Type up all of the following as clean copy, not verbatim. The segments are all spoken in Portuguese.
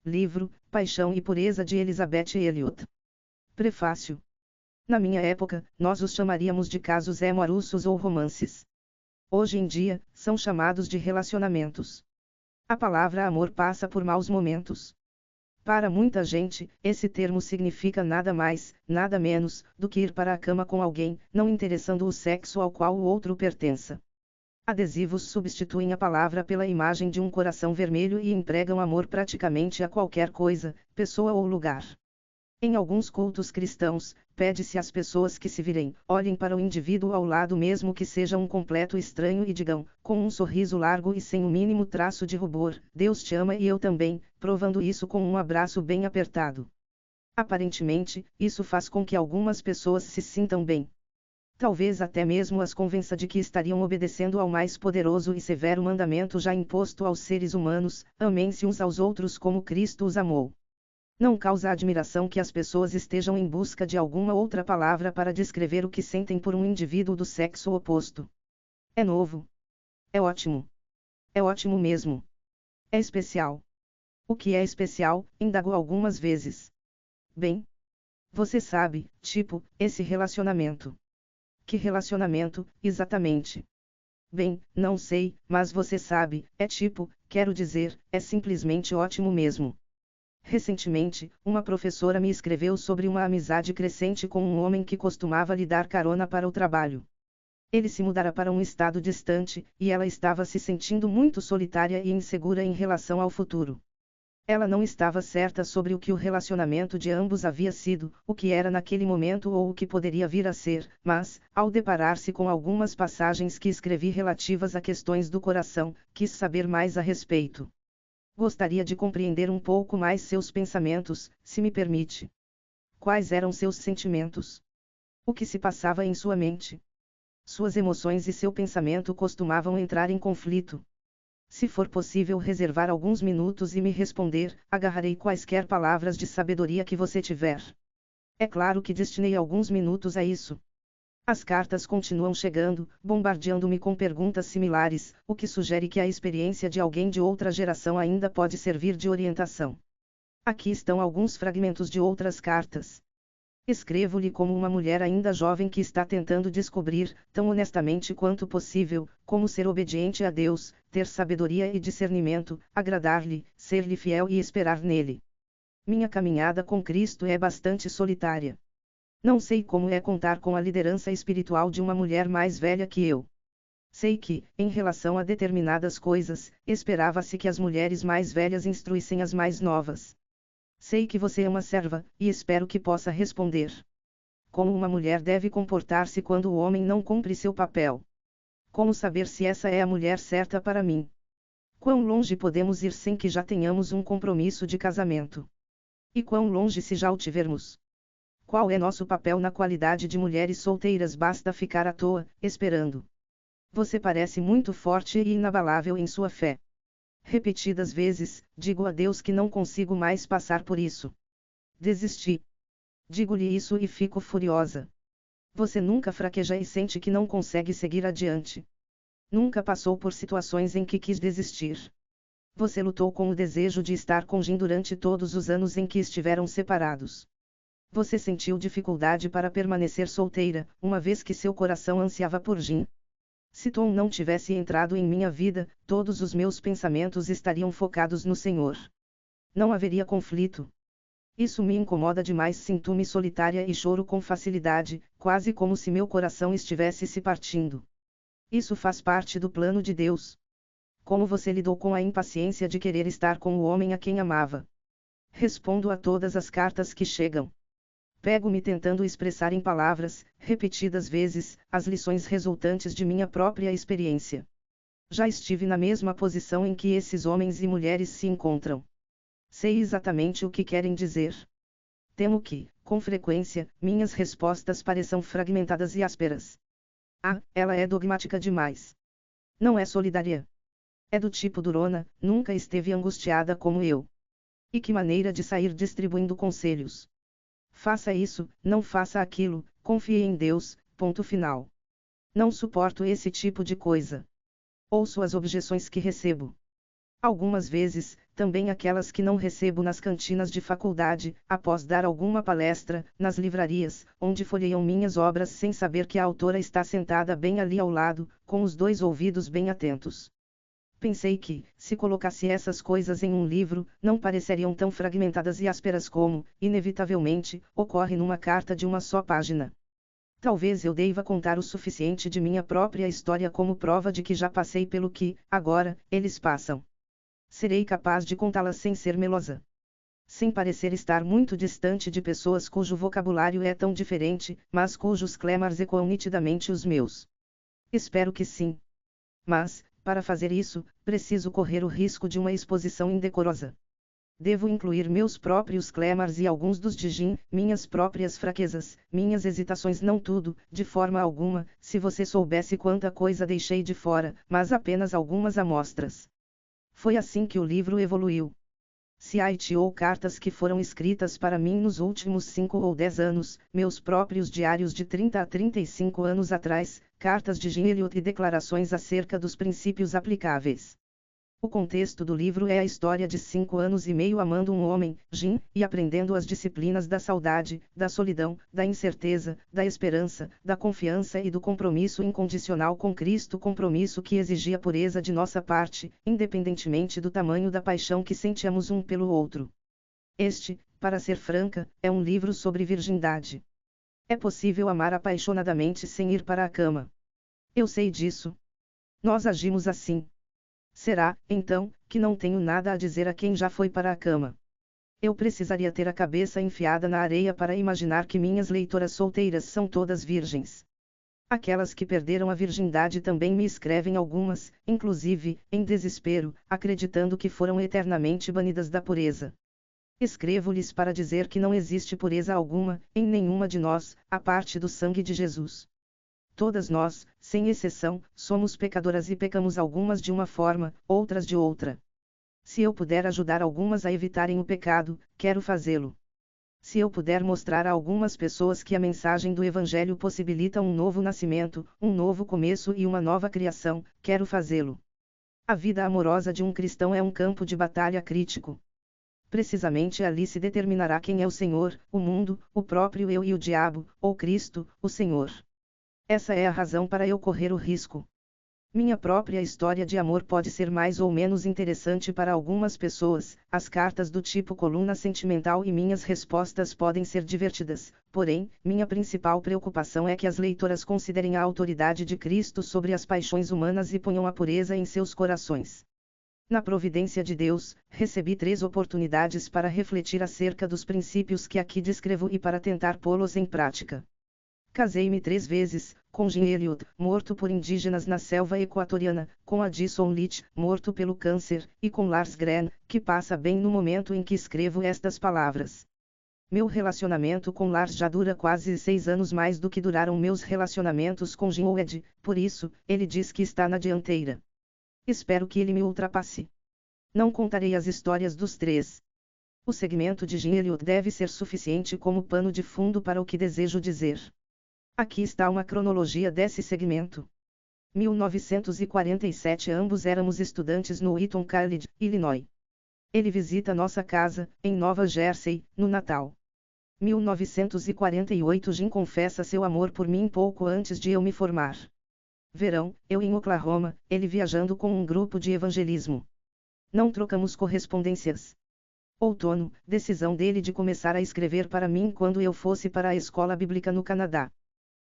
Livro, Paixão e Pureza de Elizabeth Elliot. Prefácio. Na minha época, nós os chamaríamos de casos amorosos ou romances. Hoje em dia, são chamados de relacionamentos. A palavra amor passa por maus momentos. Para muita gente, esse termo significa nada mais, nada menos, do que ir para a cama com alguém, não interessando o sexo ao qual o outro pertença. Adesivos substituem a palavra pela imagem de um coração vermelho e empregam amor praticamente a qualquer coisa, pessoa ou lugar. Em alguns cultos cristãos, pede-se às pessoas que se virem, olhem para o indivíduo ao lado mesmo que seja um completo estranho e digam, com um sorriso largo e sem o mínimo traço de rubor, Deus te ama e eu também, provando isso com um abraço bem apertado. Aparentemente, isso faz com que algumas pessoas se sintam bem. Talvez até mesmo as convença de que estariam obedecendo ao mais poderoso e severo mandamento já imposto aos seres humanos: amem-se uns aos outros como Cristo os amou. Não causa admiração que as pessoas estejam em busca de alguma outra palavra para descrever o que sentem por um indivíduo do sexo oposto. É novo. É ótimo. É ótimo mesmo. É especial. O que é especial? Indagou algumas vezes. Bem, você sabe, tipo, esse relacionamento. Que relacionamento, exatamente? Bem, não sei, mas você sabe, é tipo, quero dizer, é simplesmente ótimo mesmo. Recentemente, uma professora me escreveu sobre uma amizade crescente com um homem que costumava lhe dar carona para o trabalho. Ele se mudara para um estado distante, e ela estava se sentindo muito solitária e insegura em relação ao futuro. Ela não estava certa sobre o que o relacionamento de ambos havia sido, o que era naquele momento ou o que poderia vir a ser, mas, ao deparar-se com algumas passagens que escrevi relativas a questões do coração, quis saber mais a respeito. Gostaria de compreender um pouco mais seus pensamentos, se me permite. Quais eram seus sentimentos? O que se passava em sua mente? Suas emoções e seu pensamento costumavam entrar em conflito. Se for possível reservar alguns minutos e me responder, agarrarei quaisquer palavras de sabedoria que você tiver. É claro que destinei alguns minutos a isso. As cartas continuam chegando, bombardeando-me com perguntas similares, o que sugere que a experiência de alguém de outra geração ainda pode servir de orientação. Aqui estão alguns fragmentos de outras cartas. Escrevo-lhe como uma mulher ainda jovem que está tentando descobrir, tão honestamente quanto possível, como ser obediente a Deus, ter sabedoria e discernimento, agradar-lhe, ser-lhe fiel e esperar nele. Minha caminhada com Cristo é bastante solitária. Não sei como é contar com a liderança espiritual de uma mulher mais velha que eu. Sei que, em relação a determinadas coisas, esperava-se que as mulheres mais velhas instruíssem as mais novas. Sei que você é uma serva, e espero que possa responder. Como uma mulher deve comportar-se quando o homem não cumpre seu papel? Como saber se essa é a mulher certa para mim? Quão longe podemos ir sem que já tenhamos um compromisso de casamento? E quão longe se já o tivermos? Qual é nosso papel na qualidade de mulheres solteiras? Basta ficar à toa, esperando. Você parece muito forte e inabalável em sua fé. Repetidas vezes, digo a Deus que não consigo mais passar por isso. Desisti. Digo-lhe isso e fico furiosa. Você nunca fraqueja e sente que não consegue seguir adiante. Nunca passou por situações em que quis desistir. Você lutou com o desejo de estar com Jim durante todos os anos em que estiveram separados. Você sentiu dificuldade para permanecer solteira, uma vez que seu coração ansiava por Jim. Se Tom não tivesse entrado em minha vida, todos os meus pensamentos estariam focados no Senhor. Não haveria conflito. Isso me incomoda demais. Sinto-me solitária e choro com facilidade, quase como se meu coração estivesse se partindo. Isso faz parte do plano de Deus. Como você lidou com a impaciência de querer estar com o homem a quem amava? Respondo a todas as cartas que chegam. Pego-me tentando expressar em palavras, repetidas vezes, as lições resultantes de minha própria experiência. Já estive na mesma posição em que esses homens e mulheres se encontram. Sei exatamente o que querem dizer. Temo que, com frequência, minhas respostas pareçam fragmentadas e ásperas. Ah, ela é dogmática demais. Não é solidária. É do tipo durona, nunca esteve angustiada como eu. E que maneira de sair distribuindo conselhos. Faça isso, não faça aquilo, confie em Deus, ponto final. Não suporto esse tipo de coisa. Ouço as objeções que recebo. Algumas vezes, também aquelas que não recebo nas cantinas de faculdade, após dar alguma palestra, nas livrarias, onde folheiam minhas obras sem saber que a autora está sentada bem ali ao lado, com os dois ouvidos bem atentos. Pensei que, se colocasse essas coisas em um livro, não pareceriam tão fragmentadas e ásperas como, inevitavelmente, ocorre numa carta de uma só página. Talvez eu deva contar o suficiente de minha própria história como prova de que já passei pelo que, agora, eles passam. Serei capaz de contá-la sem ser melosa. Sem parecer estar muito distante de pessoas cujo vocabulário é tão diferente, mas cujos clamores ecoam nitidamente os meus. Espero que sim. Mas, para fazer isso, preciso correr o risco de uma exposição indecorosa. Devo incluir meus próprios clamors e alguns dos de Jim, minhas próprias fraquezas, minhas hesitações, não tudo, de forma alguma, se você soubesse quanta coisa deixei de fora, mas apenas algumas amostras. Foi assim que o livro evoluiu. Cite ou cartas que foram escritas para mim nos últimos 5 ou 10 anos, meus próprios diários de 30 a 35 anos atrás, cartas de Jim Elliot e declarações acerca dos princípios aplicáveis. O contexto do livro é a história de 5 anos e meio amando um homem, Jim, e aprendendo as disciplinas da saudade, da solidão, da incerteza, da esperança, da confiança e do compromisso incondicional com Cristo, compromisso que exigia pureza de nossa parte, independentemente do tamanho da paixão que sentíamos um pelo outro. Este, para ser franca, é um livro sobre virgindade. É possível amar apaixonadamente sem ir para a cama. Eu sei disso. Nós agimos assim. Será, então, que não tenho nada a dizer a quem já foi para a cama? Eu precisaria ter a cabeça enfiada na areia para imaginar que minhas leitoras solteiras são todas virgens. Aquelas que perderam a virgindade também me escrevem algumas, inclusive, em desespero, acreditando que foram eternamente banidas da pureza. Escrevo-lhes para dizer que não existe pureza alguma, em nenhuma de nós, à parte do sangue de Jesus. Todas nós, sem exceção, somos pecadoras e pecamos algumas de uma forma, outras de outra. Se eu puder ajudar algumas a evitarem o pecado, quero fazê-lo. Se eu puder mostrar a algumas pessoas que a mensagem do Evangelho possibilita um novo nascimento, um novo começo e uma nova criação, quero fazê-lo. A vida amorosa de um cristão é um campo de batalha crítico. Precisamente ali se determinará quem é o Senhor, o mundo, o próprio eu e o diabo, ou Cristo, o Senhor. Essa é a razão para eu correr o risco. Minha própria história de amor pode ser mais ou menos interessante para algumas pessoas, as cartas do tipo coluna sentimental e minhas respostas podem ser divertidas, porém, minha principal preocupação é que as leitoras considerem a autoridade de Cristo sobre as paixões humanas e ponham a pureza em seus corações. Na providência de Deus, recebi 3 oportunidades para refletir acerca dos princípios que aqui descrevo e para tentar pô-los em prática. Casei-me 3 vezes, com Jim Elliot, morto por indígenas na selva equatoriana, com Addison Leach, morto pelo câncer, e com Lars Gren, que passa bem no momento em que escrevo estas palavras. Meu relacionamento com Lars já dura quase 6 anos mais do que duraram meus relacionamentos com Jim ou Ed, por isso, ele diz que está na dianteira. Espero que ele me ultrapasse. Não contarei as histórias dos 3. O segmento de Jim Elliot deve ser suficiente como pano de fundo para o que desejo dizer. Aqui está uma cronologia desse segmento. 1947 ambos éramos estudantes no Eton College, Illinois. Ele visita nossa casa, em Nova Jersey, no Natal. 1948 Jim confessa seu amor por mim pouco antes de eu me formar. Verão, eu em Oklahoma, ele viajando com um grupo de evangelismo. Não trocamos correspondências. Outono, decisão dele de começar a escrever para mim quando eu fosse para a escola bíblica no Canadá.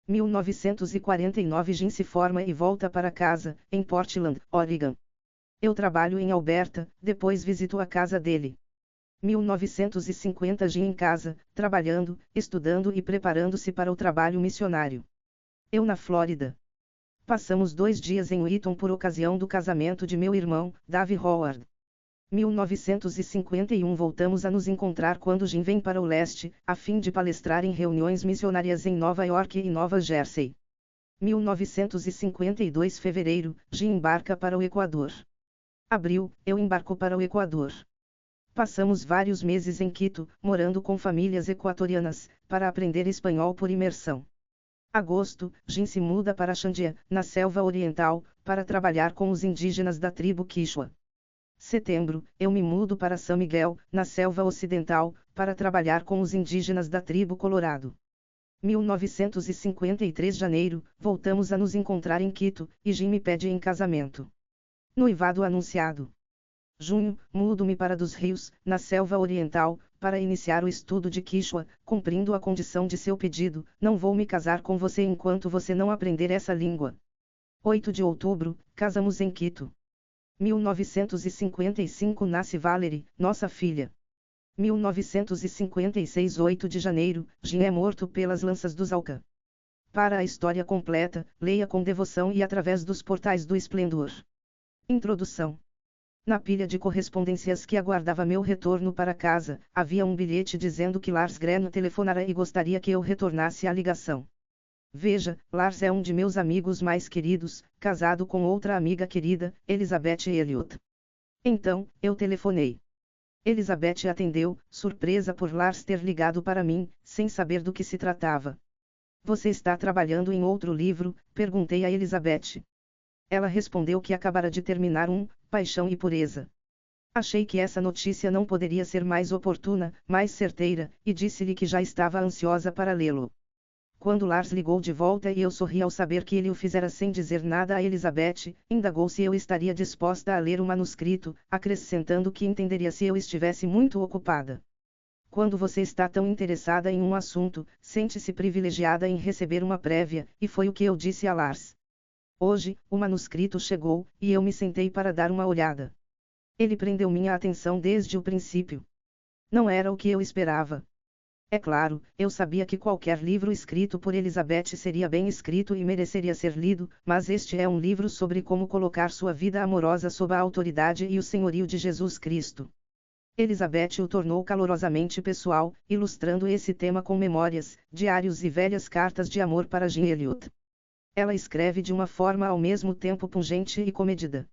1949 Jim se forma e volta para casa, em Portland, Oregon. Eu trabalho em Alberta, depois visito a casa dele. 1950 Jim em casa, trabalhando, estudando e preparando-se para o trabalho missionário. Eu na Flórida. Passamos 2 dias em Wheaton por ocasião do casamento de meu irmão, Dave Howard. 1951 voltamos a nos encontrar quando Jim vem para o leste, a fim de palestrar em reuniões missionárias em Nova York e Nova Jersey. 1952 Fevereiro, Jim embarca para o Equador. Abril, eu embarco para o Equador. Passamos vários meses em Quito, morando com famílias equatorianas, para aprender espanhol por imersão. Agosto, Jim se muda para Xandia, na selva oriental, para trabalhar com os indígenas da tribo Quichua. setembro, eu me mudo para São Miguel, na selva ocidental, para trabalhar com os indígenas da tribo Colorado. 1953 janeiro, voltamos a nos encontrar em Quito, e Jim me pede em casamento. Noivado anunciado. Junho, mudo-me para Dos Rios, na selva oriental, para iniciar o estudo de Quichua, cumprindo a condição de seu pedido: não vou me casar com você enquanto você não aprender essa língua. 8 de outubro, casamos em Quito. 1955 nasce Valerie, nossa filha. 1956 8 de janeiro, Jim é morto pelas lanças dos Auca. Para a história completa, leia com devoção e através dos portais do Esplendor. Introdução. Na pilha de correspondências que aguardava meu retorno para casa, havia um bilhete dizendo que Lars Gren telefonara e gostaria que eu retornasse a ligação. Veja, Lars é um de meus amigos mais queridos, casado com outra amiga querida, Elizabeth Elliot. Então, eu telefonei. Elizabeth atendeu, surpresa por Lars ter ligado para mim, sem saber do que se tratava. Você está trabalhando em outro livro? Perguntei a Elizabeth. Ela respondeu que acabara de terminar Paixão e Pureza. Achei que essa notícia não poderia ser mais oportuna, mais certeira, e disse-lhe que já estava ansiosa para lê-lo. Quando Lars ligou de volta e eu sorri ao saber que ele o fizera sem dizer nada a Elizabeth, indagou se eu estaria disposta a ler o manuscrito, acrescentando que entenderia se eu estivesse muito ocupada. Quando você está tão interessada em um assunto, sente-se privilegiada em receber uma prévia, e foi o que eu disse a Lars. Hoje, o manuscrito chegou, e eu me sentei para dar uma olhada. Ele prendeu minha atenção desde o princípio. Não era o que eu esperava. É claro, eu sabia que qualquer livro escrito por Elizabeth seria bem escrito e mereceria ser lido, mas este é um livro sobre como colocar sua vida amorosa sob a autoridade e o senhorio de Jesus Cristo. Elizabeth o tornou calorosamente pessoal, ilustrando esse tema com memórias, diários e velhas cartas de amor para Jim Elliot. Ela escreve de uma forma ao mesmo tempo pungente e comedida.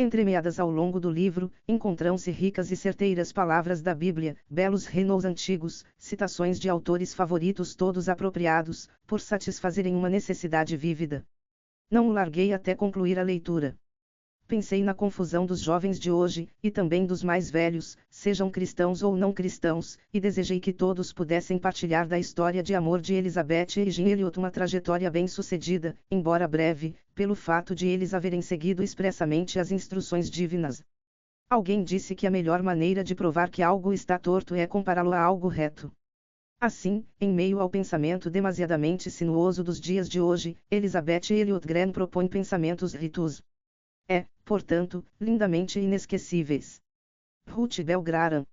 Entremeadas ao longo do livro, encontram-se ricas e certeiras palavras da Bíblia, belos reinos antigos, citações de autores favoritos todos apropriados, por satisfazerem uma necessidade vívida. Não o larguei até concluir a leitura. Pensei na confusão dos jovens de hoje, e também dos mais velhos, sejam cristãos ou não cristãos, e desejei que todos pudessem partilhar da história de amor de Elizabeth e Jim Elliot, uma trajetória bem-sucedida, embora breve, pelo fato de eles haverem seguido expressamente as instruções divinas. Alguém disse que a melhor maneira de provar que algo está torto é compará-lo a algo reto. Assim, em meio ao pensamento demasiadamente sinuoso dos dias de hoje, Elizabeth Elliot Gren propõe pensamentos ritos. Portanto, lindamente inesquecíveis. Ruth Bell Graham.